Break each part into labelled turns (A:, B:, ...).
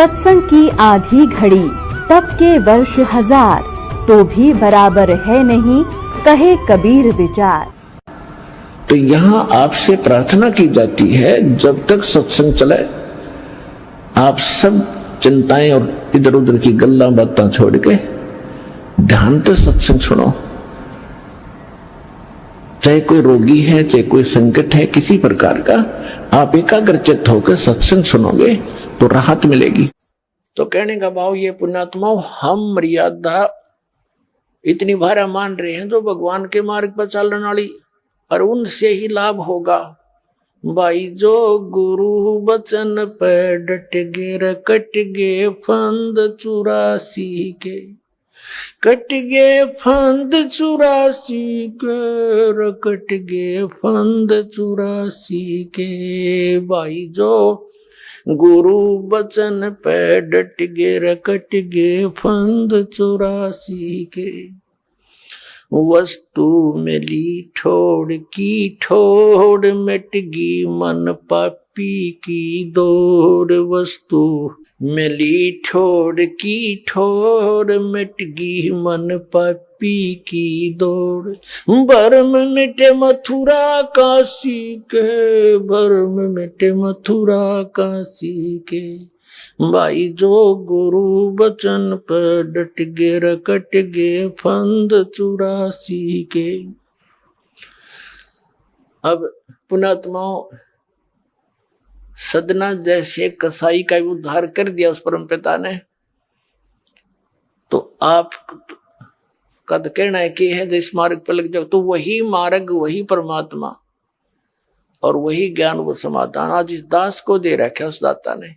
A: सत्संग की आधी घड़ी तब के वर्ष 1000, तो भी बराबर है नहीं कहे कबीर विचार।
B: तो यहाँ आपसे प्रार्थना की जाती है, जब तक सत्संग चले आप सब चिंताएं और इधर उधर की गल्ला बातें छोड़ के ध्यान से सत्संग सुनो। चाहे कोई रोगी है, चाहे कोई संकट है किसी प्रकार का, आप एकाग्रचित्त होकर सत्संग सुनोगे तो राहत मिलेगी। तो कहने का भाव ये पुण्यात्माओं, हम मर्यादा इतनी भारा मान रहे हैं जो भगवान के मार्ग पर चलने वाली, और उनसे ही लाभ होगा। भाई जो गुरु बचन पे डट गे, कट गे फंद 84 के, कट गे फंद 84 के, कट गे फंद 84 के। भाई जो गुरु बचन पे डट गे, कट गे फंद 84 के। वस्तु मिली ठोड़ की ठोड़, मिटगी मन पापी की दौड़। वस्तु मिली ठोड़ की ठोड़, मिटगी मन पापी की दौड़। भरम मिटे मथुरा काशी के, भरम मिटे मथुरा काशी के। भाई जो गुरु बचन पर डट गे, कट गे फंद 84 के। अब पुण्यात्माओं, सदना जैसे कसाई का उद्धार कर दिया उस परम पिता ने, तो आप का कहना है कि है जिस मार्ग पर लग जाओ, तो वही मार्ग, वही परमात्मा और वही ज्ञान, वो समाधान आज इस दास को दे रखा है उस दाता ने।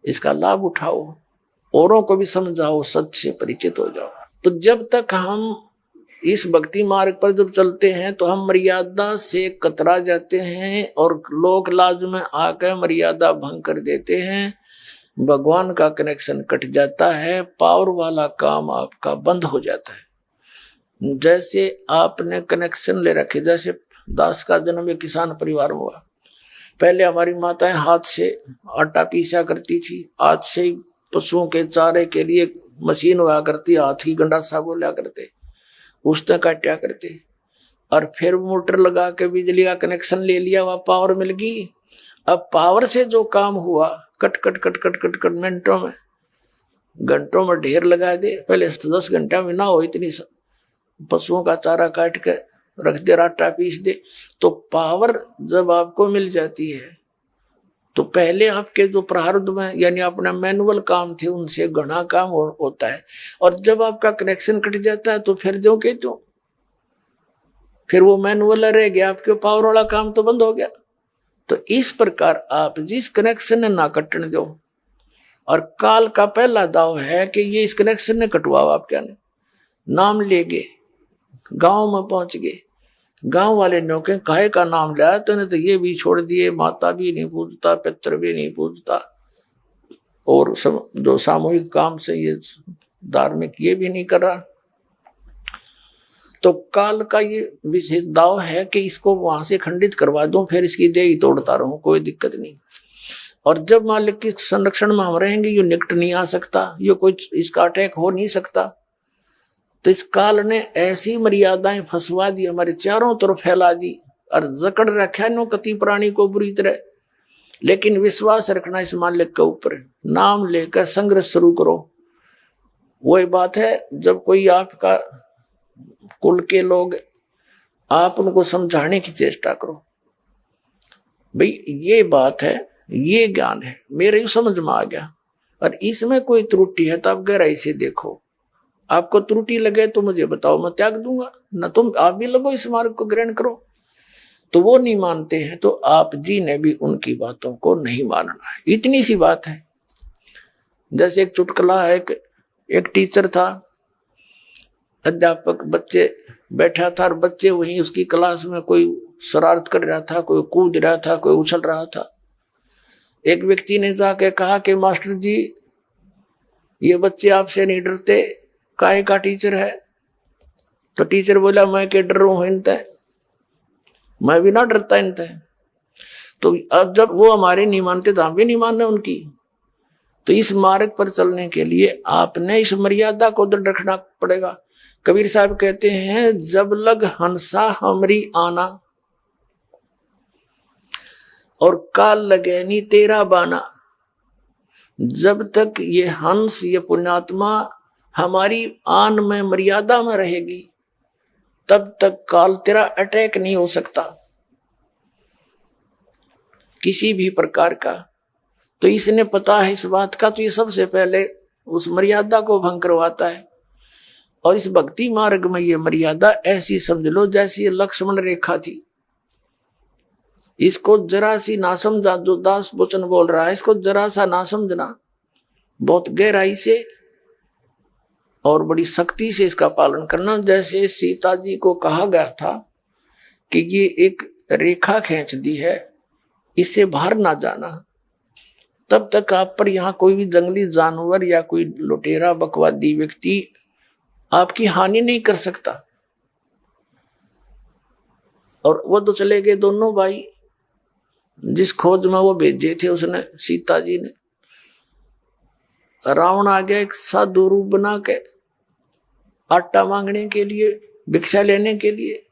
B: इसका लाभ उठाओ, औरों को भी समझाओ, सच से परिचित हो जाओ। तो जब तक हम इस भक्ति मार्ग पर जब चलते हैं तो हम मर्यादा से कतरा जाते हैं और लोक लाज में आकर मर्यादा भंग कर देते हैं। भगवान का कनेक्शन कट जाता है, पावर वाला काम आपका बंद हो जाता है। जैसे आपने कनेक्शन ले रखे, जैसे दास का जन्म एक किसान परिवार में हुआ। पहले हमारी माताएं हाथ से आटा पीसा करती थी, हाथ से पशुओं के चारे के लिए मशीन हुआ करती, हाथ ही गंडासा बोला करते, उसने काटा करते, और फिर मोटर लगा के बिजली का कनेक्शन ले लिया, वह पावर मिल गई। अब पावर से जो काम हुआ cut cut cut cut cut cut मिनटों में, घंटों में ढेर लगा दे। पहले 10 घंटा में ना हो, इतनी पशुओं का चारा काट के रख दे, आटा पीस दे। तो पावर जब आपको मिल जाती है तो पहले आपके जो प्रारब्ध में यानी अपना मैनुअल काम थे उनसे घना काम होता है। और जब आपका कनेक्शन कट जाता है तो फिर जो के तो फिर वो मैनुअल रह गया, आपके पावर वाला काम तो बंद हो गया। तो इस प्रकार आप जिस कनेक्शन ने ना कटने दो, और काल का पहला दाव है कि ये इस कनेक्शन ने कटवाओ। आप क्या ने नाम ले गए, गांव में पहुंच गए, गांव वाले नौके काहे का नाम लिया, तो ने तो ये भी छोड़ दिए, माता भी नहीं पूजता, पितर भी नहीं पूजता, और जो सामूहिक काम से ये धार्मिक ये भी नहीं कर रहा। तो काल का ये विशेष दाव है कि इसको वहां से खंडित करवा दूं, फिर इसकी देही तोड़ता रहूं, कोई दिक्कत नहीं। और जब मालिक के संरक्षण में हम रहेंगे, ये निकट नहीं आ सकता, ये कोई इसका अटैक हो नहीं सकता। तो इस काल ने ऐसी मर्यादाएं फंसवा दी, हमारे चारों तरफ फैला दी और जकड़ रखा नो कति प्राणी को बुरी तरह। लेकिन विश्वास रखना इस मालिक के ऊपर, नाम लेकर संघर्ष शुरू करो। वही बात है, जब कोई आपका कुल के लोग, आप उनको समझाने की चेष्टा करो, भाई ये बात है, ये ज्ञान है, मेरे समझ में आ गया, और इसमें कोई त्रुटि है तो आप गहराई से देखो। आपको त्रुटि लगे तो मुझे बताओ, मैं त्याग दूंगा, न तुम आप भी लगो इस मार्ग को ग्रहण करो। तो वो नहीं मानते हैं, तो आप जी ने भी उनकी बातों को नहीं मानना है। इतनी सी बात है। जैसे एक चुटकुला है, एक टीचर था, अध्यापक, बच्चे बैठा था और बच्चे वहीं उसकी क्लास में कोई शरारत कर रहा था, कोई कूद रहा था, कोई उछल रहा था। एक व्यक्ति ने जाके कहा कि मास्टर जी, ये बच्चे आपसे नहीं डरते, काहे का टीचर है? तो टीचर बोला, मैं के डर हूं इनते, मैं भी ना डरता इनते। तो अब जब वो हमारे नहीं मानते तो हम भी नहीं मानना उनकी। तो इस मार्ग पर चलने के लिए आपने इस मर्यादा को दृढ़ रखना पड़ेगा। कबीर साहब कहते हैं, जब लग हंसा हमरी आना और काल लगे नी तेरा बाना। जब तक ये हंस, ये पुण्यात्मा हमारी आन में, मर्यादा में रहेगी, तब तक काल तेरा अटैक नहीं हो सकता किसी भी प्रकार का। तो इसने पता है इस बात का, तो ये सबसे पहले उस मर्यादा को भंग करवाता है। और इस भक्ति मार्ग में ये मर्यादा ऐसी समझ लो जैसी लक्ष्मण रेखा थी। इसको जरा सी ना समझा, जो दास वचन बोल रहा है, इसको जरा सा ना समझना, बहुत गहराई से और बड़ी सख्ती से इसका पालन करना। जैसे सीता जी को कहा गया था कि ये एक रेखा खींच दी है, इससे बाहर ना जाना, तब तक आप पर यहाँ कोई भी जंगली जानवर या कोई लुटेरा बकवादी व्यक्ति आपकी हानि नहीं कर सकता। और वो तो चले गए दोनों भाई, जिस खोज में वो भेजे थे उसने, सीता जी ने। रावण आ गया एक साधु रूप बना के आटा मांगने के लिए, भिक्षा लेने के लिए।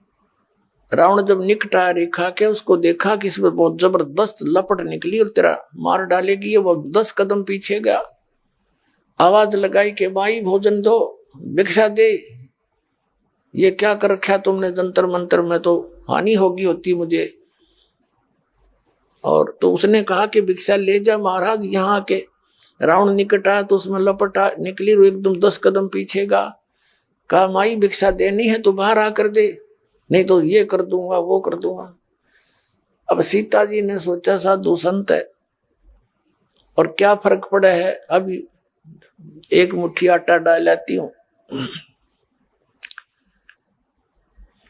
B: रावण जब निकट आया रेखा के, उसको देखा कि इसमें बहुत जबरदस्त लपट निकली और तेरा मार डालेगी। वो 10 कदम पीछे गया, आवाज लगाई कि भाई भोजन दो, भिक्षा दे, ये क्या कर रखा तुमने जंतर मंतर में, तो हानि होगी होती मुझे। और तो उसने कहा कि भिक्षा ले जा महाराज। यहाँ के रावण निकट आया तो उसमें लपटा निकली, एकदम 10 कदम पीछे गया। कहा माई भिक्षा देनी है तो बाहर आकर दे, नहीं तो ये कर दूंगा वो कर दूंगा। अब सीता जी ने सोचा साधु संत है और क्या फर्क पड़ा है, अभी एक मुट्ठी आटा डाल लाती हूं।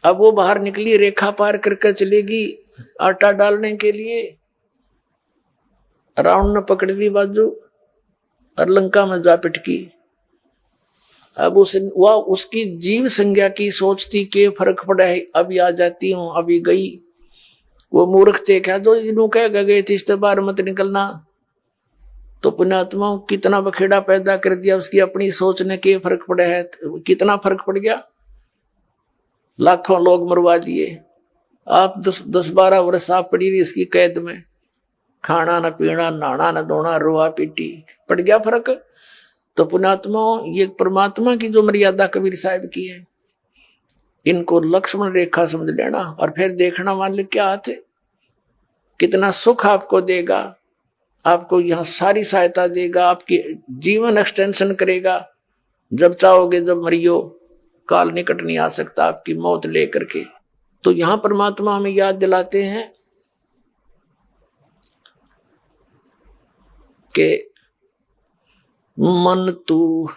B: अब वो बाहर निकली, रेखा पार करके चलेगी आटा डालने के लिए। रावण ने पकड़ ली बाजू और लंका में जा पिटकी। अब वह उसकी जीव संज्ञा की सोचती के फर्क पड़ा है, अभी आ जाती हूं, अभी गई। वो मूर्ख थे क्या जो इन्हों कह गए थे इस बार मत निकलना। तो पुण्यात्मा कितना बखेड़ा पैदा कर दिया उसकी अपनी सोच ने, के फर्क पड़ा है, कितना फर्क पड़ गया। लाखों लोग मरवा दिए। आप 10-12 वर्ष आप पड़ी रही इसकी कैद में, खाना न पीना, नहाना न धोना, रोआ पीटी, पड़ गया फर्क। तो पुण्यात्मा ये परमात्मा की जो मर्यादा कबीर साहब की है, इनको लक्ष्मण रेखा समझ लेना। और फिर देखना मालिक क्या हाथ है, कितना सुख आपको देगा, आपको यहाँ सारी सहायता देगा, आपकी जीवन एक्सटेंशन करेगा। जब चाहोगे जब मरियो, काल निकट नहीं आ सकता आपकी मौत लेकर के। तो यहाँ परमात्मा हमें याद दिलाते हैं कि मन तू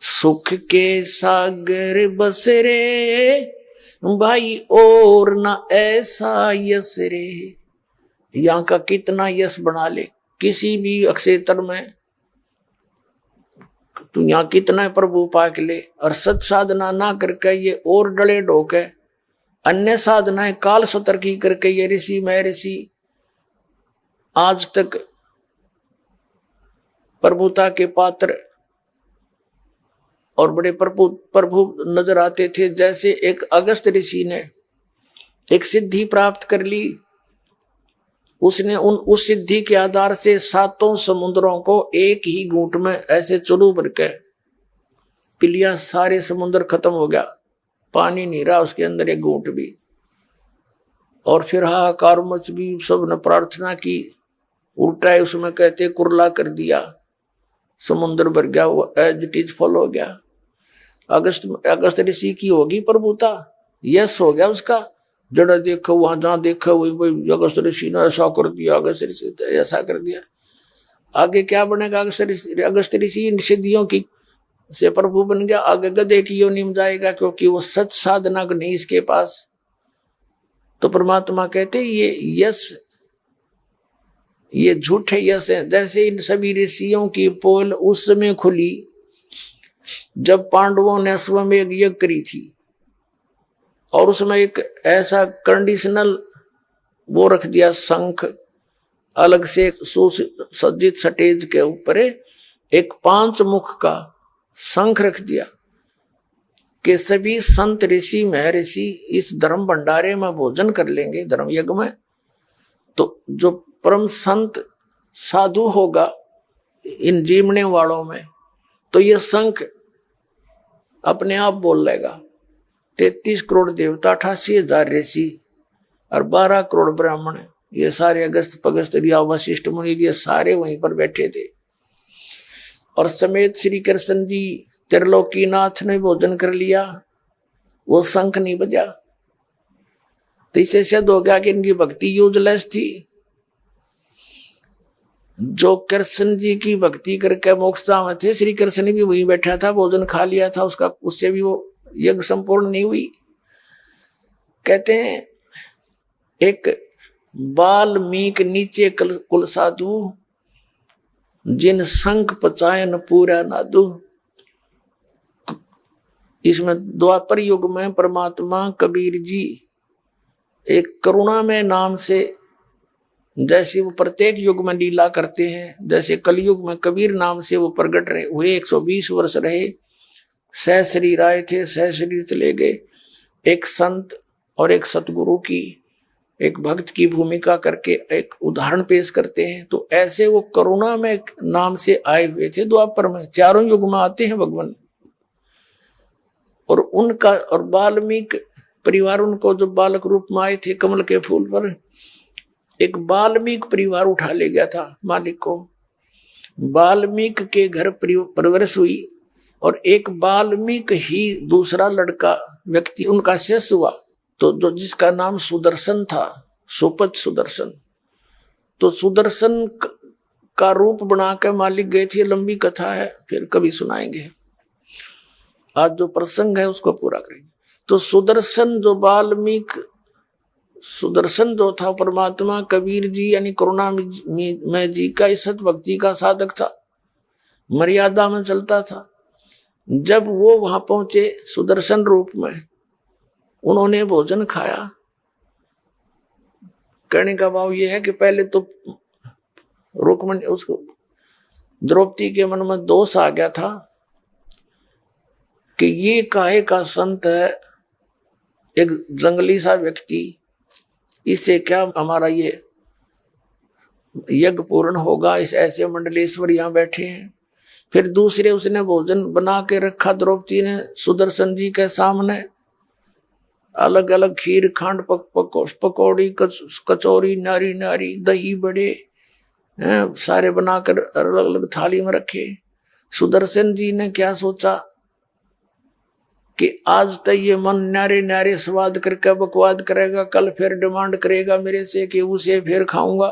B: सुख के सागर बस रे, भाई और ना ऐसा यस रे। यहाँ का कितना यश बना ले किसी भी क्षेत्र में, तू यहाँ कितना प्रभु पाक ले, और सत साधना ना करके ये और डले ढोके अन्य साधनाएं काल सतर्की करके ये ऋषि मैं ऋषि आज तक प्रभुता के पात्र और बड़े प्रभु नजर आते थे। जैसे एक अगस्त ऋषि ने एक सिद्धि प्राप्त कर ली, उसने उस सिद्धि के आधार से 7 समुद्रों को एक ही घूंट में ऐसे चुरू भर के पी लिया। सारे समुद्र खत्म हो गया, पानी नहीं रहा उसके अंदर एक घूंट भी। और फिर हाहाकार मच गई, सबने प्रार्थना की, उल्टा है उसमें कहते कुरला कर दिया, समुद्र भर गया, वो एज इट इज फॉल हो गया। अगस्त ऋषि की होगी प्रभुता, यस हो गया उसका। जड़ा देखो वहां जहां देखो वही अगस्त ऋषि ने ऐसा कर दिया, अगस्त ऋषि ने ऐसा कर दिया। आगे क्या बनेगा? अगस्त ऋषि इन सिद्धियों की से प्रभु बन गया, आगे गधे की योनि में जाएगा, क्योंकि वो सच साधना को नहीं इसके पास। तो परमात्मा कहते ये यश, ये झूठे यश है। जैसे इन सभी ऋषियों की पोल उस समय खुली जब पांडवों ने अश्वमेध यज्ञ करी थी, और उसमें एक ऐसा कंडीशनल वो रख दिया, शंख अलग से सुसज्जित स्टेज के ऊपर एक 5 मुख का शंख रख दिया कि सभी संत ऋषि महर्षि इस धर्म भंडारे में भोजन कर लेंगे, धर्म यज्ञ में। तो जो परम संत साधु होगा इन जीवने वालों में, तो ये शंख अपने आप बोल लेगा। 33 करोड़ देवता, 88,000 ऋषि और 12 करोड़ ब्राह्मण, ये सारे अगस्त पगस्त रिया वशिष्ठ मुनि, ये सारे वहीं पर बैठे थे। और समेत श्री कृष्ण जी त्रिलोकीनाथ ने भोजन कर लिया, वो शंख नहीं बजा। तो इससे सिद्ध हो गया कि इनकी भक्ति यूजलेस थी। जो कृष्ण जी की भक्ति करके मोक्षधाम में थे, श्री कृष्ण भी वहीं बैठा था, भोजन खा लिया था उसका, उससे भी वो यज्ञ संपूर्ण नहीं हुई। कहते हैं एक वाल्मीकि नीचे कुल साधु, जिन शंख पचायन पूरा नादु। इसमें द्वापर युग में परमात्मा कबीर जी एक करुणा में नाम से, जैसे वो प्रत्येक युग में लीला करते हैं, जैसे कलयुग में कबीर नाम से वो प्रकट रहे हुए, 120 वर्ष रहे, सह शरीर आए थे, सह शरीर चले गए। एक संत और एक सतगुरु की, एक भक्त की भूमिका करके एक उदाहरण पेश करते हैं। तो ऐसे वो करुणा में नाम से आए हुए थे द्वापर में, चारों युग में आते हैं भगवान। और उनका और वाल्मीकि परिवार, उनको जो बालक रूप में आए थे कमल के फूल पर, एक वाल्मीकि परिवार उठा ले गया था मालिक को। वाल्मीकि के घर परवरिश हुई और एक वाल्मीकि ही दूसरा लड़का व्यक्ति उनका शिष्य हुआ, तो जो जिसका नाम सुदर्शन था, सुपथ सुदर्शन। तो सुदर्शन का रूप बना के मालिक गए थे, लंबी कथा है, फिर कभी सुनाएंगे। आज जो प्रसंग है उसको पूरा करेंगे। तो सुदर्शन जो वाल्मीकि, सुदर्शन जो था परमात्मा कबीर जी यानी करुणा में जी का सत भक्ति का साधक था, मर्यादा में चलता था। जब वो वहां पहुंचे सुदर्शन रूप में, उन्होंने भोजन खाया। कहने का भाव यह है कि पहले तो रुक्मणी, उसको द्रौपदी के मन में दोष आ गया था कि ये काहे का संत है, एक जंगली सा व्यक्ति, इससे क्या हमारा ये यज्ञ पूर्ण होगा, इस ऐसे मंडलेश्वर यहाँ बैठे हैं। फिर दूसरे उसने भोजन बना के रखा द्रौपदी ने सुदर्शन जी के सामने, अलग अलग खीर, खांड, पकौड़ी, कचौरी, नारी नारी, दही बड़े सारे बनाकर अलग अलग थाली में रखे। सुदर्शन जी ने क्या सोचा कि आज तक ये मन न्यारे न्यारे स्वाद करके बकवाद करेगा, कल फिर डिमांड करेगा मेरे से कि उसे फिर खाऊंगा।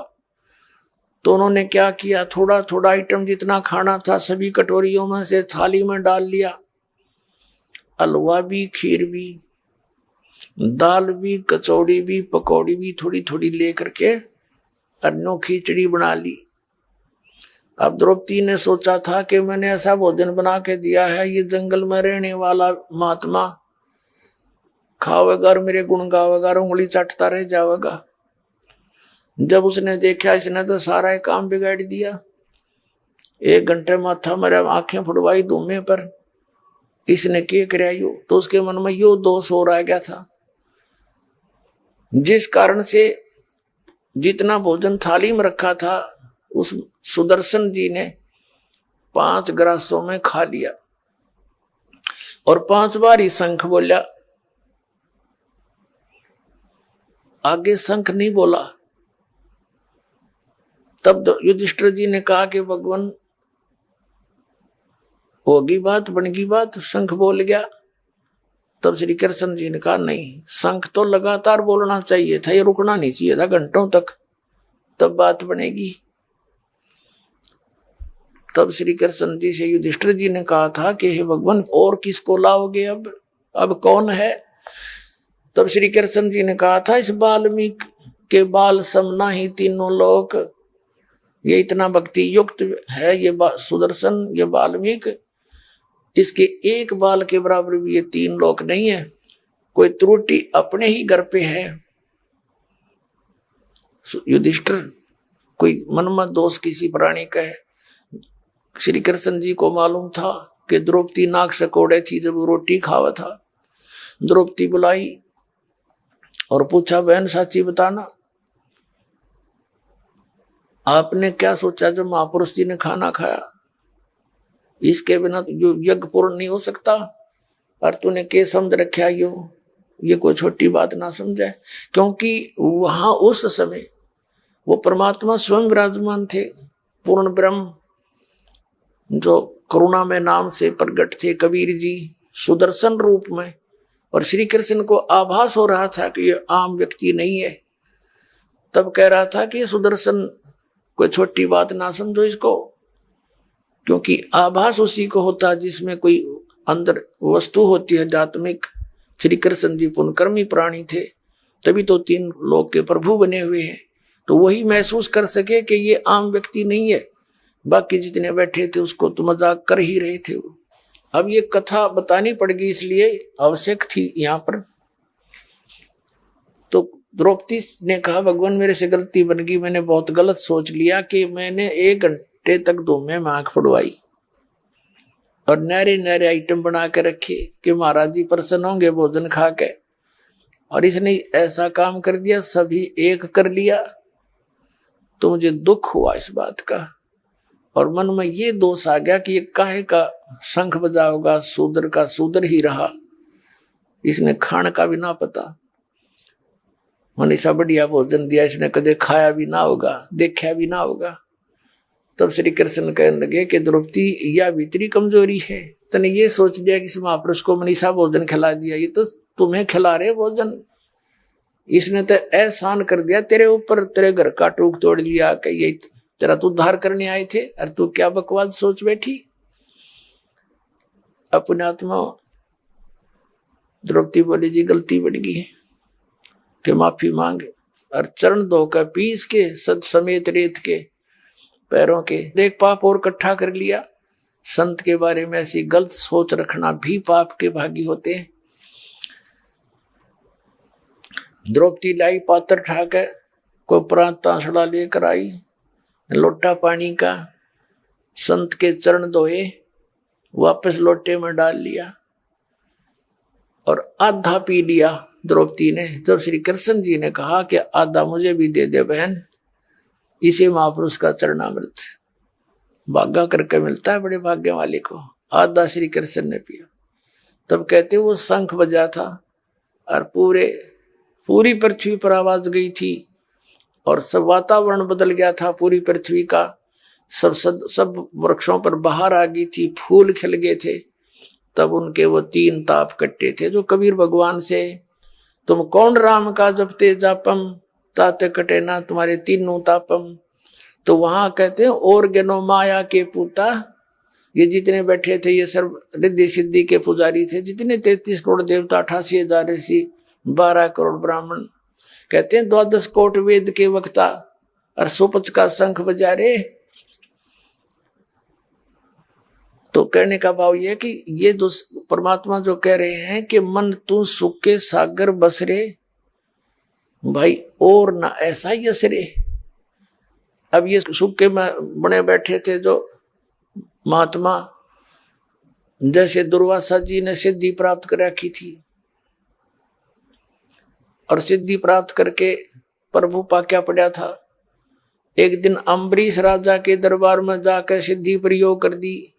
B: तो उन्होंने क्या किया, थोड़ा थोड़ा आइटम जितना खाना था सभी कटोरियों में से थाली में डाल लिया। हलवा भी, खीर भी, दाल भी, कचौड़ी भी, पकौड़ी भी थोड़ी थोड़ी ले करके अन्नों खिचड़ी बना ली। अब द्रौपदी ने सोचा था कि मैंने ऐसा भोजन बना के दिया है, ये जंगल में रहने वाला महात्मा खावेगा और मेरे गुण गावेगा और उंगली चाटता रह जाएगा। जब उसने देखा इसने तो सारा एक काम बिगाड़ दिया, 1 घंटे माथा मेरा आंखें फुड़वाई धूमे पर, इसने क्या कराया यो, तो उसके मन में यो दोष हो रह गया था, जिस कारण से जितना भोजन थाली में रखा था उस सुदर्शन जी ने 5 ग्रासों में खा लिया और 5 बार ही शंख बोला, आगे शंख नहीं बोला। तब युधिष्ठिर जी ने कहा कि भगवान होगी बात, बनेगी बात, शंख बोल गया। तब श्री कृष्ण जी ने कहा नहीं, शंख तो लगातार बोलना चाहिए था, ये रुकना नहीं चाहिए था घंटों तक, तब बात बनेगी। तब श्री कृष्ण जी से युधिष्ठिर जी ने कहा था कि हे भगवान और किसको लाओगे, अब कौन है। तब श्री कृष्ण जी ने कहा था इस वाल्मीकि के बाल समना ही तीनों लोक, ये इतना भक्ति युक्त है ये सुदर्शन, ये वाल्मीकि, इसके एक बाल के बराबर भी ये 3 लोक नहीं है। कोई त्रुटि अपने ही घर पे है युधिष्ठिर, कोई मनमा दोष किसी प्राणी का है। श्री कृष्ण जी को मालूम था कि द्रौपदी नाक से कोड़े थी जब वो रोटी खावा था। द्रौपदी बुलाई और पूछा, बहन साची बताना, आपने क्या सोचा जब महापुरुष जी ने खाना खाया? इसके बिना जो यज्ञ पूर्ण नहीं हो सकता, और तूने के समझ रखा ये कोई छोटी बात ना समझे। क्योंकि वहां उस समय वो परमात्मा स्वयं विराजमान थे, पूर्ण ब्रह्म, जो करुणा में नाम से प्रकट थे, कबीर जी सुदर्शन रूप में। और श्री कृष्ण को आभास हो रहा था कि ये आम व्यक्ति नहीं है। तब कह रहा था कि सुदर्शन कोई छोटी बात ना समझो इसको, क्योंकि आभास उसी को होता है जिसमें कोई अंदर वस्तु होती है आध्यात्मिक। श्री कृष्ण जी पुण्यकर्मी प्राणी थे, तभी तो 3 लोक के प्रभु बने हुए हैं। तो वही महसूस कर सके कि ये आम व्यक्ति नहीं है। बाकी जितने बैठे थे उसको तो मजाक कर ही रहे थे। अब ये कथा बतानी पड़ेगी, इसलिए आवश्यक थी यहाँ पर। तो द्रौपदी ने कहा, भगवान मेरे से गलती बन गई, मैंने बहुत गलत सोच लिया कि मैंने 1 घंटे तक धूमे में आंख फुड़वाई और नरे आइटम बना के रखे कि महाराज जी प्रसन्न होंगे भोजन खा के, और इसने ऐसा काम कर दिया, सभी एक कर लिया। तो मुझे दुख हुआ इस बात का, और मन में ये दोष आ गया कि ये काहे का शंख बजाओगा, शूद्र का शूद्र ही रहा, इसने खान का भी ना पता। मनीषा बढ़िया भोजन दिया, इसने कदे खाया भी ना होगा, देखा भी ना होगा। तब श्री कृष्ण कहने लगे कि द्रौपदी यह भीतरी कमजोरी है, तने ये सोच लिया कि इस महापुरुष को मनीषा भोजन खिला दिया, ये तो तुम्हें खिला रहे भोजन। इसने तो एहसान कर दिया तेरे ऊपर, तेरे घर का टूक तोड़ लिया कि ये तेरा तो उद्धार करने आए थे, और तू क्या बकवास सोच बैठी। अपने आत्मा द्रौपदी बोली, जी गलती बढ़ गई कि माफी मांगे, और चरण धोकर पीस के सद समेत रेत के पैरों के देख पाप और इकट्ठा कर लिया। संत के बारे में ऐसी गलत सोच रखना भी पाप के भागी होते हैं। द्रौपदी लाई पात्र ठाकर, कोई प्रांत तांसड़ा लेकर आई, लोटा पानी का, संत के चरण धोए, वापस लोटे में डाल लिया और आधा पी लिया द्रौपदी ने। जब श्री कृष्ण जी ने कहा कि आधा मुझे भी दे दे बहन, इसे महापुरुष का चरणामृत भागा करके मिलता है बड़े भाग्य वाले को। आधा श्री कृष्ण ने पिया। तब कहते वो शंख बजा था और पूरी पृथ्वी पर आवाज गई थी, और सब वातावरण बदल गया था पूरी पृथ्वी का। सब वृक्षों पर बहार आ गई थी, फूल खिल गए थे। तब उनके वो 3 ताप कट्टे थे जो कबीर भगवान से, तुम कौन राम का जपते जापम, ताते कटे ना तुम्हारे 3 तापम। तो वहां कहते हैं और गनो माया के पूता, ये जितने बैठे थे ये सर्व रिद्धि सिद्धि के पुजारी थे, जितने 33 करोड़ देवता, 88,000 ऋषि, 12 करोड़ ब्राह्मण, कहते हैं 12 कोट वेद के वक्ता, और सुपच का शंख बजा रहे। तो कहने का भाव यह कि ये परमात्मा जो कह रहे हैं कि मन तू सुख के सागर बसरे, भाई और ना ऐसा ही असरे। अब ये सुख के बने बैठे थे जो महात्मा, जैसे दुर्वासा जी ने सिद्धि प्राप्त कर रखी थी, और सिद्धि प्राप्त करके प्रभु पा क्या पड़ा था। एक दिन अम्बरीश राजा के दरबार में जाकर सिद्धि प्रयोग कर दी।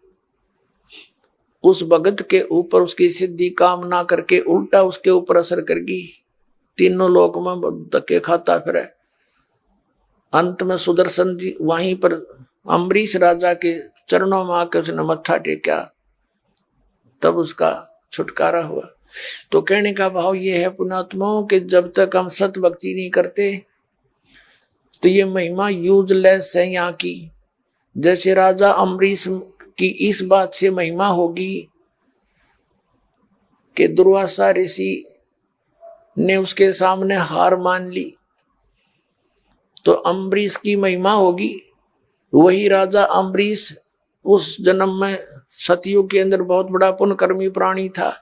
B: उस भगत के ऊपर उसकी सिद्धि काम ना करके उल्टा उसके ऊपर असर कर गई। 3 लोक में धक्के खाता फिर अंत में सुदर्शन जी वहीं पर अम्बरीश राजा के चरणों में आकर उसने मत्था टेका, तब उसका छुटकारा हुआ। तो कहने का भाव ये है पुण्यात्माओं कि जब तक हम सत भक्ति नहीं करते तो ये महिमा यूजलेस है यहाँ की। जैसे राजा अम्बरीश की इस बात से महिमा होगी कि दुर्वासा ऋषि ने उसके सामने हार मान ली, तो अम्बरीश की महिमा होगी। वही राजा अम्बरीश उस जन्म में सतयुग के अंदर बहुत बड़ा पुण्यकर्मी प्राणी था,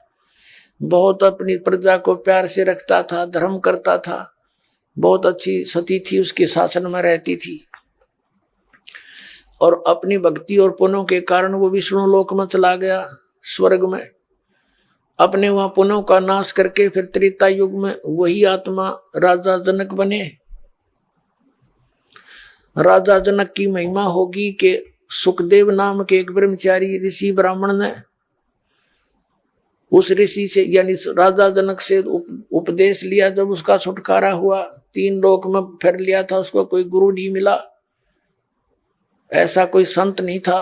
B: बहुत अपनी प्रजा को प्यार से रखता था, धर्म करता था, बहुत अच्छी सती थी उसके शासन में रहती थी। और अपनी भक्ति और पुण्यों के कारण वो विष्णु लोक में चला गया, स्वर्ग में। अपने वहां पुण्यों का नाश करके फिर त्रेता युग में वही आत्मा राजा जनक बने। राजा जनक की महिमा होगी कि सुखदेव नाम के एक ब्रह्मचारी ऋषि ब्राह्मण ने उस ऋषि से यानी राजा जनक से उपदेश लिया। जब उसका छुटकारा हुआ, 3 लोक में फिर लिया था, उसको कोई गुरु नहीं मिला, ऐसा कोई संत नहीं था।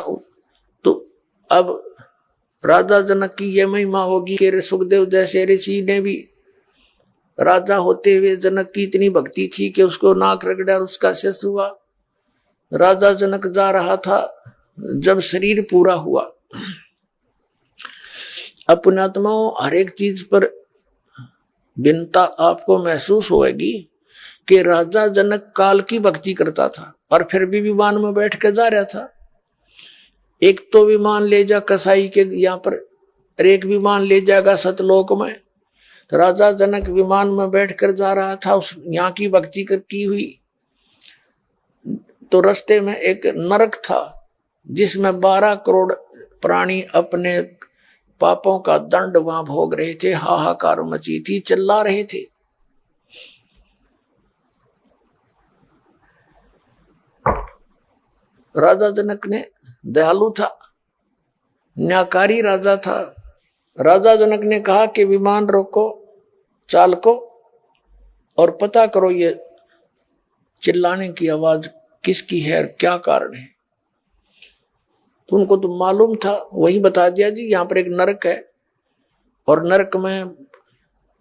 B: तो अब राजा जनक की यह महिमा होगी कि सुखदेव जैसे ऋषि ने भी राजा होते हुए जनक की इतनी भक्ति थी कि उसको नाक रगड़ा और उसका शेष हुआ। राजा जनक जा रहा था, जब शरीर पूरा हुआ। अब पुण्यात्माओं, हर एक चीज पर भिन्नता आपको महसूस होगी कि राजा जनक काल की भक्ति करता था और फिर भी विमान में बैठ कर जा रहा था। एक तो विमान ले जा कसाई के यहाँ पर, और एक विमान ले जाएगा सतलोक में। तो राजा जनक विमान में बैठकर जा रहा था, उस यहाँ की भक्ति की हुई। तो रास्ते में एक नरक था जिसमें 12 करोड़ प्राणी अपने पापों का दंड वहां भोग रहे थे। हाहाकार मची थी, चिल्ला रहे थे। राजा जनक ने दयालु था, न्यायकारी राजा था। राजा जनक ने कहा कि विमान रोको, चालको, और पता करो ये चिल्लाने की आवाज किसकी है और क्या कारण है। तो उनको तो मालूम था, वही बता दिया, जी यहाँ पर एक नरक है और नरक में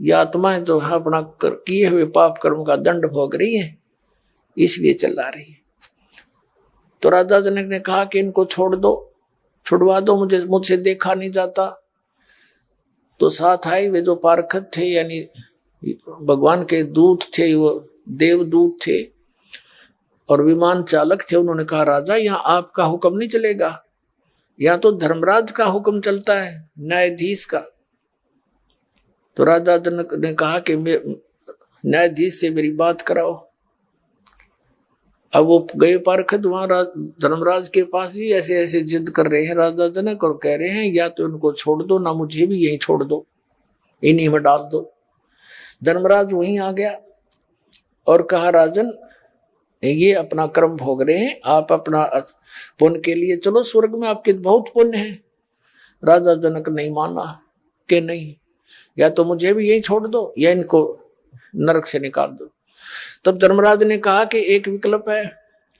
B: ये आत्माएं जो है अपना किए हुए पाप कर्म का दंड भोग रही है, इसलिए चिल्ला रही है। तो राजा जनक ने कहा कि इनको छोड़ दो, छुड़वा दो, मुझसे देखा नहीं जाता। तो साथ आए वे जो पारखत थे, यानी भगवान के दूत थे, वो देवदूत थे और विमान चालक थे। उन्होंने कहा, राजा यहाँ आपका हुक्म नहीं चलेगा, यहाँ तो धर्मराज का हुक्म चलता है, न्यायाधीश का। तो राजा जनक ने कहा कि न्यायाधीश से मेरी बात कराओ। अब वो गए पारखत वहां धर्मराज के पास ही, ऐसे ऐसे जिद कर रहे हैं राजा जनक और कह रहे हैं या तो इनको छोड़ दो, ना मुझे भी यहीं छोड़ दो, इन्हीं में डाल दो। धर्मराज वहीं आ गया और कहा, राजन ये अपना कर्म भोग रहे हैं, आप अपना पुण्य के लिए चलो, स्वर्ग में आपके बहुत पुण्य है। राजा जनक नहीं माना कि नहीं, या तो मुझे भी यही छोड़ दो या इनको नरक से निकाल दो। तब धर्मराज ने कहा कि एक विकल्प है,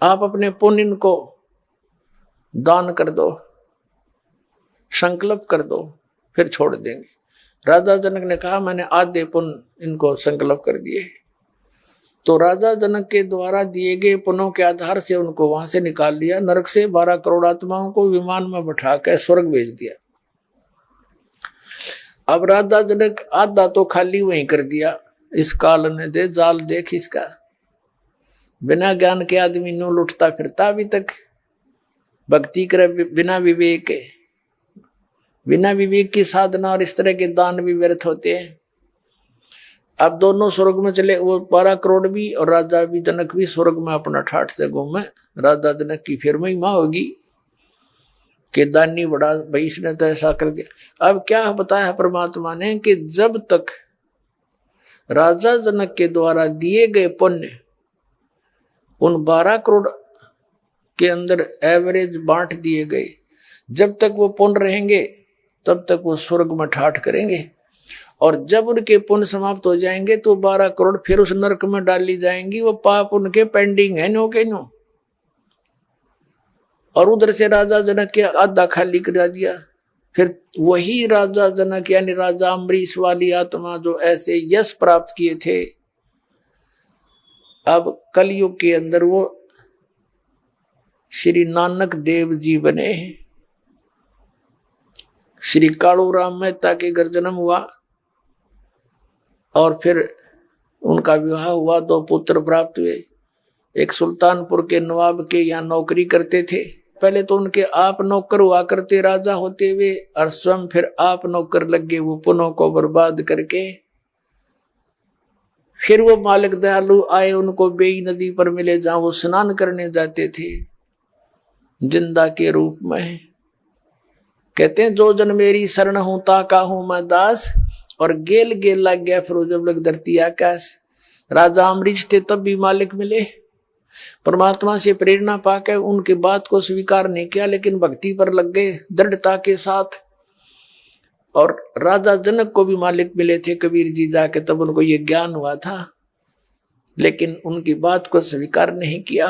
B: आप अपने पुण्य इनको दान कर दो, संकल्प कर दो, फिर छोड़ देंगे। राजा जनक ने कहा, मैंने आधे पुण्य इनको संकल्प कर दिए। तो राजा जनक के द्वारा दिए गए पुण्यों के आधार से उनको वहां से निकाल लिया, नरक से 12 करोड़ आत्माओं को विमान में बैठा कर स्वर्ग भेज दिया। अब राजा जनक आधा तो खाली वहीं कर दिया। इस काल ने दे जाल देख इसका, बिना ज्ञान के आदमी नो लुटता फिरता अभी तक, भक्ति करे बिना विवेक के, बिना विवेक की साधना और इस तरह के दान भी व्यर्थ होते हैं। अब दोनों स्वर्ग में चले, वो 12 करोड़ भी और राजा भी जनक भी स्वर्ग में अपना ठाठ से घूमे। राजा जनक की फिर महिमा होगी कि दानी बड़ा भाई, इसने तो ऐसा कर दिया। अब क्या बताया परमात्मा ने कि जब तक राजा जनक के द्वारा दिए गए पुण्य उन 12 करोड़ के अंदर एवरेज बांट दिए गए, जब तक वो पुण्य रहेंगे तब तक वो स्वर्ग में ठाठ करेंगे। और जब उनके पुण्य समाप्त हो जाएंगे तो 12 करोड़ फिर उस नरक में डाली जाएंगी। वो पाप उनके पेंडिंग है, नो के नो। और उधर से राजा जनक के आधा खाली करा दिया। फिर वही राजा जनक यानी राजा अम्बरीश वाली आत्मा जो ऐसे यश प्राप्त किए थे, अब कलयुग के अंदर वो श्री नानक देव जी बने हैं। श्री कालू राम मेहता के घर जन्म हुआ और फिर उनका विवाह हुआ, 2 पुत्र प्राप्त हुए। एक सुल्तानपुर के नवाब के यहाँ नौकरी करते थे। पहले तो उनके आप नौकर हुआ करते राजा होते हुए, और स्वयं फिर आप नौकर लग गए वो पुनों को बर्बाद करके। फिर वो मालिक दयालु आए, उनको बेई नदी पर मिले जहां वो स्नान करने जाते थे। जिंदा के रूप में है। कहते हैं जो जन मेरी शरण हूं ताका हूं मैं दास, और गेल गेल लग गया फिर जब लग धरती आकाश। राजा अम्बरीश थे तब भी मालिक मिले, परमात्मा से प्रेरणा पाकर उनकी बात को स्वीकार नहीं किया, लेकिन भक्ति पर लग गए दृढ़ता के साथ। और राजा जनक को भी मालिक मिले थे कबीर जी जाके, तब उनको ये ज्ञान हुआ था, लेकिन उनकी बात को स्वीकार नहीं किया।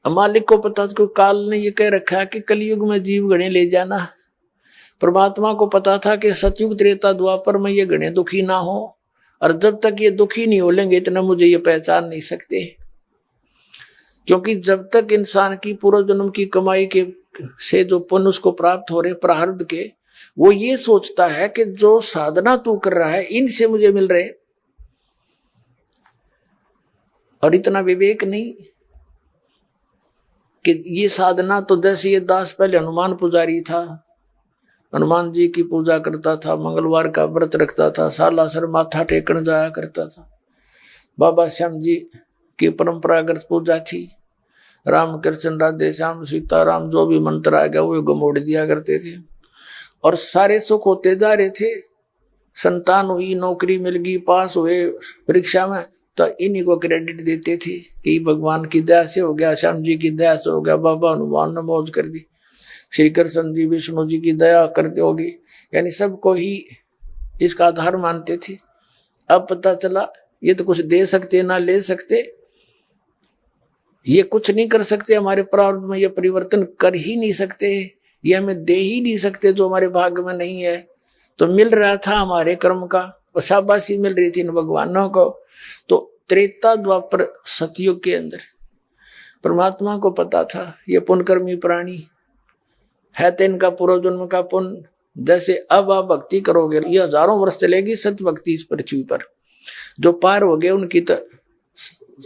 B: मालिक को पता था, काल ने ये कह रखा कि कलयुग में जीव गणे ले जाना। परमात्मा को पता था कि सतयुग त्रेता द्वापर में ये गणे दुखी ना हो, और जब तक ये दुखी नहीं हो लेंगे इतना मुझे ये पहचान नहीं सकते। क्योंकि जब तक इंसान की पूर्व जन्म की कमाई के से जो पुण्य उसको प्राप्त हो रहे प्रारब्ध के, वो ये सोचता है कि जो साधना तू कर रहा है इनसे मुझे मिल रहे, और इतना विवेक नहीं कि ये साधना तो जैसे ये दास पहले हनुमान पुजारी था, हनुमान जी की पूजा करता था, मंगलवार का व्रत रखता था, सालासर माथा टेकन जाया करता था। बाबा श्याम जी की परंपरागत पूजा थी, राम कृष्ण राधे श्याम सीताराम जो भी मंत्र आ गया वो गमोड़ दिया करते थे, और सारे सुख होते जा रहे थे। संतान हुई, नौकरी मिल गई, पास हुए परीक्षा में, तो इन्हीं को क्रेडिट देते थे कि भगवान की दया से हो गया, श्याम जी की दया से हो गया, बाबा हनुमान ने मौज कर दी, श्री कृष्ण जी विष्णु जी की दया करते होगी, यानी सबको ही इसका आधार मानते थे। अब पता चला ये तो कुछ दे सकते ना ले सकते, ये कुछ नहीं कर सकते, हमारे प्रारब्ध में ये परिवर्तन कर ही नहीं सकते, ये हमें दे ही नहीं सकते जो हमारे भाग्य में नहीं है। तो मिल रहा था हमारे कर्म का, और शाबाशी मिल रही थी इन भगवानों को। तो त्रेता द्वापर सतयुग के अंदर परमात्मा को पता था ये पुण्यकर्मी प्राणी है, तो इनका पूर्व जन्म का पुण्य, जैसे अब आप भक्ति करोगे ये हजारों वर्ष चलेगी सत्य भक्ति इस पृथ्वी पर। जो पार हो गए उनकी तो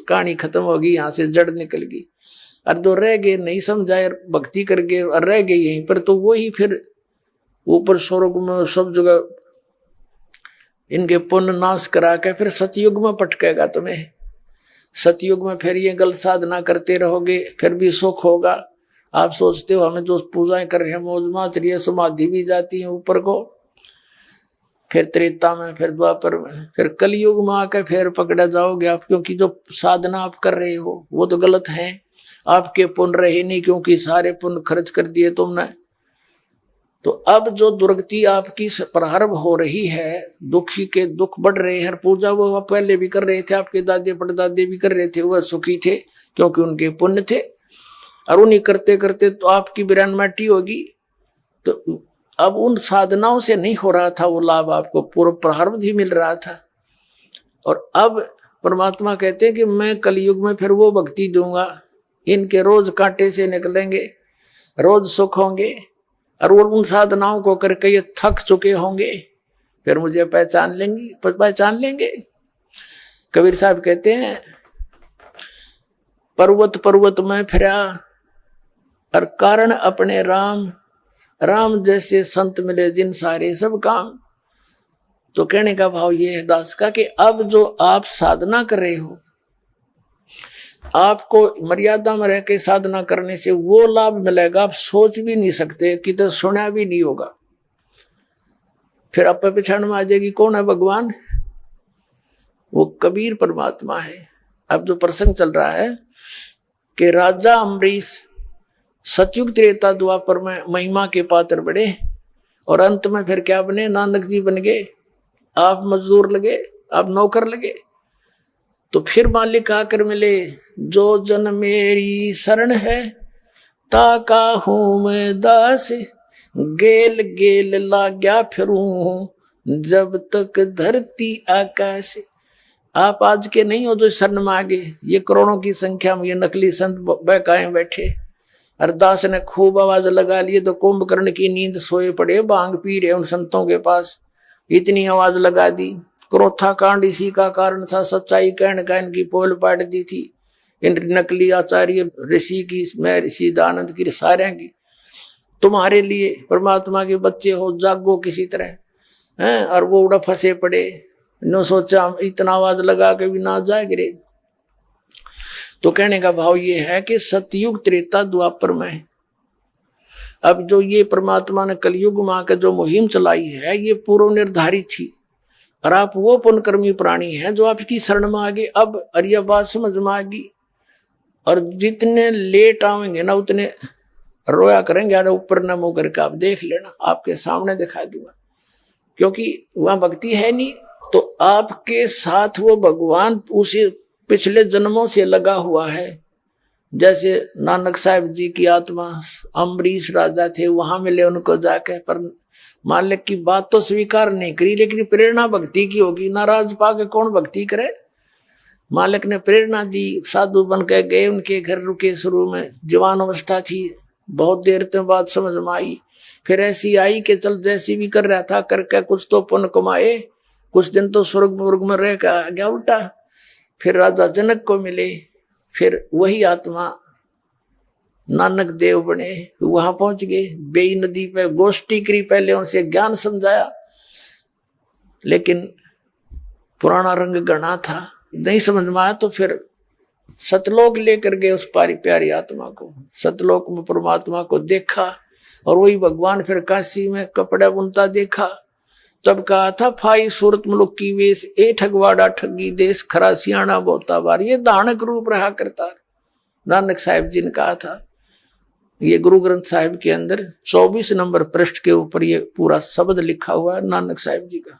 B: कहानी खत्म होगी, यहाँ से जड़ निकल गई, और जो रह गए नहीं समझाए भक्ति करके और रह गए यहीं पर, तो वो ही फिर ऊपर स्वर्ग में सब जगह इनके पुण्य नाश करा के फिर सतयुग में पटकेगा तुम्हें। सतयुग में फिर ये गलत साधना करते रहोगे, फिर भी सुख होगा। आप सोचते हो हमें जो पूजाएं कर रहे हैं मौज मात रही है, समाधि भी जाती है ऊपर को, फिर त्रेता में, फिर द्वापर में, फिर कलयुग में आकर फिर पकड़ा जाओगे आप, क्योंकि जो साधना आप कर रहे हो वो तो गलत है। आपके पुण्य रहे नहीं, क्योंकि सारे पुण्य खर्च कर दिए तुमने। तो अब जो दुर्गति आपकी प्रारंभ हो रही है, दुखी के दुख बढ़ रहे हैं। पूजा वो पहले भी कर रहे थे, आपके दादे परदादे भी कर रहे थे, वह सुखी थे क्योंकि उनके पुण्य थे, और उन्हीं करते करते तो आपकी बिरानमाटी होगी। तो अब उन साधनाओं से नहीं हो रहा था वो लाभ, आपको पूर्व प्रारब्ध ही मिल रहा था। और अब परमात्मा कहते हैं कि मैं कलयुग में फिर वो भक्ति दूंगा, इनके रोज कांटे से निकलेंगे, रोज सुख होंगे, और वो उन साधनाओं को करके ये थक चुके होंगे, फिर मुझे पहचान लेंगे। कबीर साहब कहते हैं पर्वत पर्वत में फिरा और कारण अपने राम, राम जैसे संत मिले जिन सारे सब काम। तो कहने का भाव ये है दास का कि अब जो आप साधना कर रहे हो, आपको मर्यादा में रह के साधना करने से वो लाभ मिलेगा आप सोच भी नहीं सकते, कि तो सुना भी नहीं होगा। फिर आप पिछाड़ में आ जाएगी कौन है भगवान, वो कबीर परमात्मा है। अब जो प्रसंग चल रहा है कि राजा अम्बरीश सतयुग त्रेता द्वापर में महिमा के पात्र बड़े, और अंत में फिर क्या बने, नानक जी बन गए। आप मजदूर लगे, आप नौकर लगे। तो फिर मालिक आकर मिले, जो जन मेरी शरण है ताका हूं मैं दास, गेल गेल लाग्या फिरूं जब तक धरती आकाश। आप आज के नहीं हो जो शरण में आगे, ये करोड़ों की संख्या में ये नकली संत बहकाए बैठे। अरदास ने खूब आवाज लगा लिए तो कुंभकर्ण की नींद सोए पड़े, भांग पी रहे उन संतों के पास, इतनी आवाज लगा दी। क्रोथा कांड इसी का कारण था, सच्चाई कहने का इनकी पोल पाट दी थी। इन नकली आचार्य ऋषि की, मैं ऋषि दानंद की, सारे की। तुम्हारे लिए परमात्मा के बच्चे हो, जागो किसी तरह हैं। और वो उड़ा फंसे पड़े, नो सोचा इतना आवाज लगा के भी ना जाए गिरे। तो कहने का भाव ये है कि सतयुग त्रेता द्वापर में अब जो ये परमात्मा ने कलयुग में आकर जो मुहिम चलाई है ये पूर्व निर्धारित थी, और आप वो पुण्यकर्मी प्राणी हैं जो आपकी शरण में आ गए। अब अरिया बात समझ में आ गई, और जितने लेट आवेंगे ना उतने रोया करेंगे, अरे ऊपर न मुंह करके आप देख लेना, आपके सामने दिखा दूंगा, क्योंकि वहां भक्ति है नहीं। तो आपके साथ वो भगवान उसी पिछले जन्मों से लगा हुआ है। जैसे नानक साहब जी की आत्मा अम्बरीश राजा थे, वहां मिले उनको जाके, पर मालिक की बात तो स्वीकार नहीं करी, लेकिन प्रेरणा भक्ति की होगी। नाराज पाके कौन भक्ति करे। मालिक ने प्रेरणा दी, साधु बन के गए, उनके घर रुके। शुरू में जवान अवस्था थी, बहुत देर तक बात समझ में आई। फिर ऐसी आई कि चल जैसी भी कर रहा था करके कुछ तो पुण्य कमाए, कुछ दिन तो स्वर्ग में रह गया उल्टा। फिर राजा जनक को मिले, फिर वही आत्मा नानक देव बने, वहां पहुंच गए। बेई नदी पे गोष्ठी करी, पहले उनसे ज्ञान समझाया, लेकिन पुराना रंग गणा था, नहीं समझ में आया। तो फिर सतलोक लेकर गए उस प्यारी आत्मा को। सतलोक में परमात्मा को देखा, और वही भगवान फिर काशी में कपड़ा बुनता देखा। तब कहा था, फाई सूरत मुलुक की वेश, ए ठगवाड़ा ठगी देश, खरा सियाणा बोता बार। ये दानक रूप रहा करता, नानक साहिब जी ने कहा था। ये गुरु ग्रंथ साहिब के अंदर 24 नंबर पृष्ठ के ऊपर ये पूरा शब्द लिखा हुआ है नानक साहिब जी का।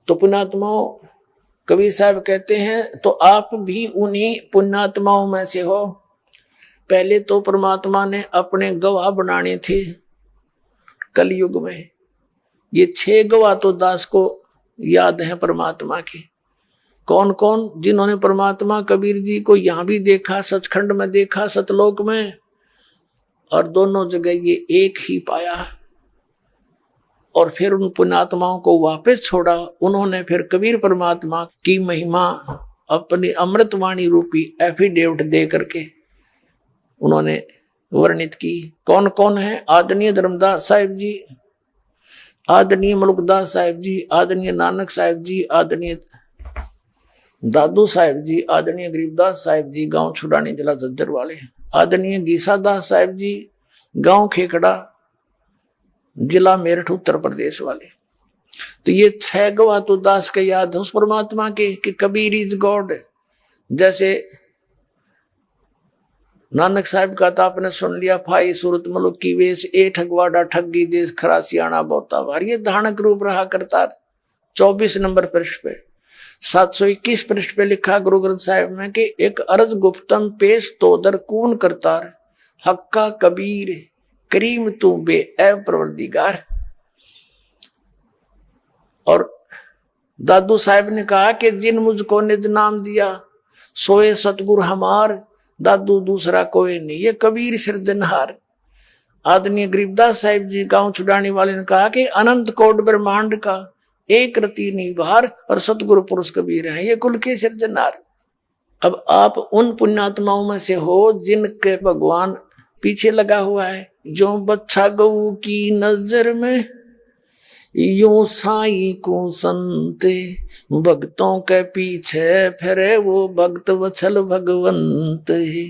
B: तो पुण्यात्माओं, कबीर साहब कहते हैं, तो आप भी उन्हीं पुण्यात्माओं में से हो। पहले तो परमात्मा ने अपने गवाह बनाने थे कलयुग में। ये 6 गवाह तो दास को याद है परमात्मा के। कौन कौन? जिन्होंने परमात्मा कबीर जी को यहां भी देखा, सचखंड में देखा, सतलोक में, और दोनों जगह ये एक ही पाया। और फिर उन पुण्यात्माओं को वापस छोड़ा। उन्होंने फिर कबीर परमात्मा की महिमा अपनी अमृतवाणी रूपी एफिडेविट दे करके उन्होंने वर्णित की। कौन कौन है? आदरणीय धर्मदास साहिब जी, आदरणीय मलुकदास साहिब जी, आदरणीय नानक साहिब जी, आदरणीय दादू साहिब जी, आदरणीय गरीबदास साहिब जी, गांव छुड़ानी जिला झज्जर वाले, आदरणीय गीसादास साहिब जी, गांव खेकड़ा जिला मेरठ उत्तर प्रदेश वाले। तो ये 6 गवाह तो दास के याद है उस परमात्मा के कि कबीर इज गॉड। जैसे नानक साहिब का था, आपने सुन लिया, फाई सूरत मुलुक की वेश, ए ठगवाड़ा ठगी देश, खरा सियाणा बोता बार। ये धानक रूप रहा करता। 24 नंबर पृष्ठ पे 721 पृष्ठ पे लिखा गुरु ग्रंथ साहिब में कि एक अर्ज गुप्तम पेश तो दर कून करतार, हक्का कबीर करीम तू बे ए प्रवर्दिगार। और दादू साहिब ने कहा कि जिन मुझको निज नाम दिया, सोए सतगुरु हमार, दादू दूसरा कोई नहीं, ये कबीर सिरजनहार। आदरणीय गरीबदास साहिब जी, गांव छुड़ाने वाले ने कहा कि अनंत कोट ब्रह्मांड का एक रति निभार, और सतगुरु पुरुष कबीर हैं, ये कुल के सिरजनहार। अब आप उन पुण्यात्माओं में से हो जिनके भगवान पीछे लगा हुआ है। जो बच्चा गऊ की नजर में, यूं साई को संते, भक्तों के पीछे फिरे वो भक्त वत्सल भगवंत ही।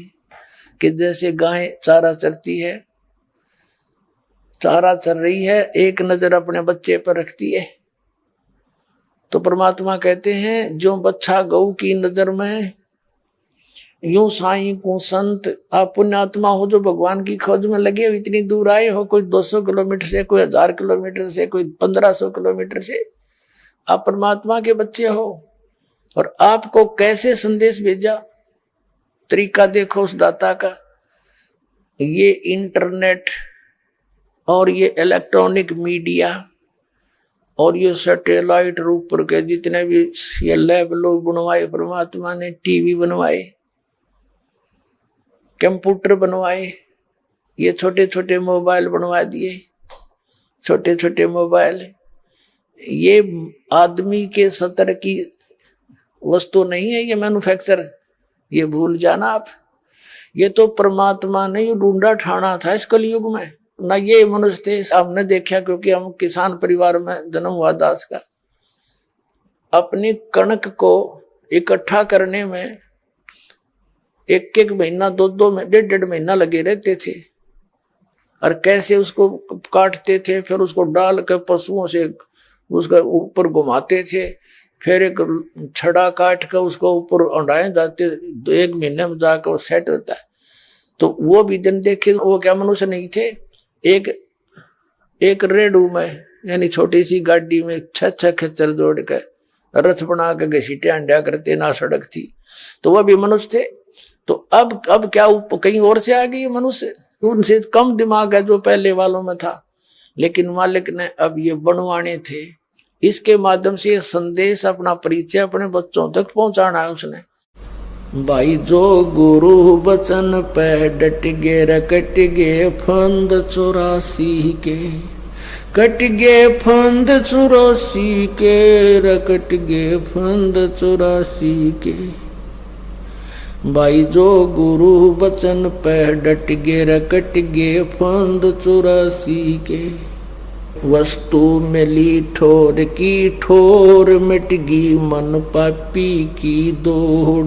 B: कि जैसे गाय चारा चरती है, चारा चर रही है, एक नजर अपने बच्चे पर रखती है। तो परमात्मा कहते हैं, जो बच्चा गऊ की नजर में, यूं साई को संत। आप पुण्यात्मा हो जो भगवान की खोज में लगे हो, इतनी दूर आए हो, कोई 200 किलोमीटर से, कोई 1000 किलोमीटर से, कोई 1500 किलोमीटर से, आप परमात्मा के बच्चे हो। और आपको कैसे संदेश भेजा, तरीका देखो उस दाता का। ये इंटरनेट और ये इलेक्ट्रॉनिक मीडिया और ये सैटेलाइट रूप पर के जितने भी ये लैब लोग बनवाए परमात्मा ने, टीवी बनवाए, कंप्यूटर बनवाए, ये छोटे छोटे मोबाइल बनवा दिए, छोटे छोटे मोबाइल। ये आदमी के सतर की वस्तु नहीं है, ये मैन्युफैक्चर, ये भूल जाना आप। ये तो परमात्मा ने ढूंढा ठाना था इस कलयुग में, ना ये मनुष्य थे। हमने देखा, क्योंकि हम किसान परिवार में जन्म हुआ दास का। अपनी कणक को इकट्ठा करने में एक एक महीना, दो में डेढ़ महीना लगे रहते थे। और कैसे उसको काटते थे, फिर उसको डाल कर पशुओं से उसका ऊपर घुमाते थे, फिर एक छड़ा काट कर उसको ऊपर उड़ाए जाते, 1 महीने में जाकर वो सेट होता है। तो वो भी दिन देखे, वो क्या मनुष्य नहीं थे। एक रेडू में यानी छोटी सी गाड़ी में 6 खच्चर जोड़ कर रथ बना के घसीटे अंडा करते, ना सड़क थी, तो वह भी मनुष्य थे। तो अब क्या कहीं और से आ गई मनुष्य, उनसे कम दिमाग है जो पहले वालों में था। लेकिन मालिक ने अब ये बनवाने थे, इसके माध्यम से ये संदेश, अपना परिचय अपने बच्चों तक पहुंचाना है उसने। भाई जो गुरु बचन पे डट गे, रकट गे फंद 84 के, कट गे फंद 84 के, रकट गे फंद 84 के। भाई जो गुरु बचन पे डट गे, रकट गे फंद 84 के। वस्तु मिली ठोर की ठोर, मिट गई मन पापी की दौड़।